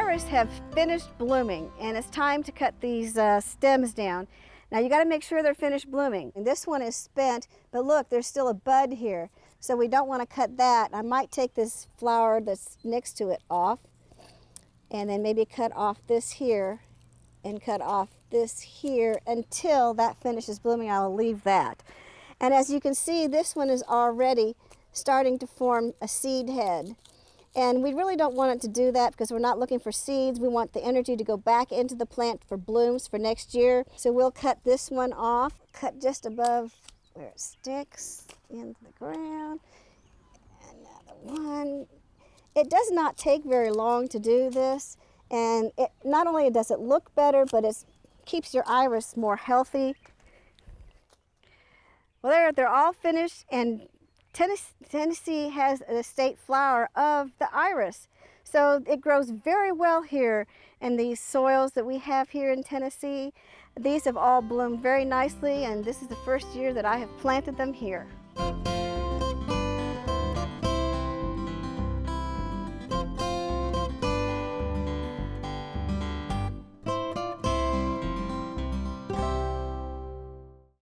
iris have finished blooming, and it's time to cut these stems down. Now you got to make sure they're finished blooming. And this one is spent, but look, there's still a bud here. So we don't want to cut that. I might take this flower that's next to it off, and then maybe cut off this here and cut off this here until that finishes blooming. I'll leave that. And as you can see, this one is already starting to form a seed head. And we really don't want it to do that because we're not looking for seeds. We want the energy to go back into the plant for blooms for next year. So we'll cut this one off, cut just above where it sticks into the ground. Another one. It does not take very long to do this. And it not only does it look better, but it keeps your iris more healthy. Well, they're all finished, and Tennessee has a state flower of the iris. So it grows very well here in these soils that we have here in Tennessee. These have all bloomed very nicely, and this is the first year that I have planted them here.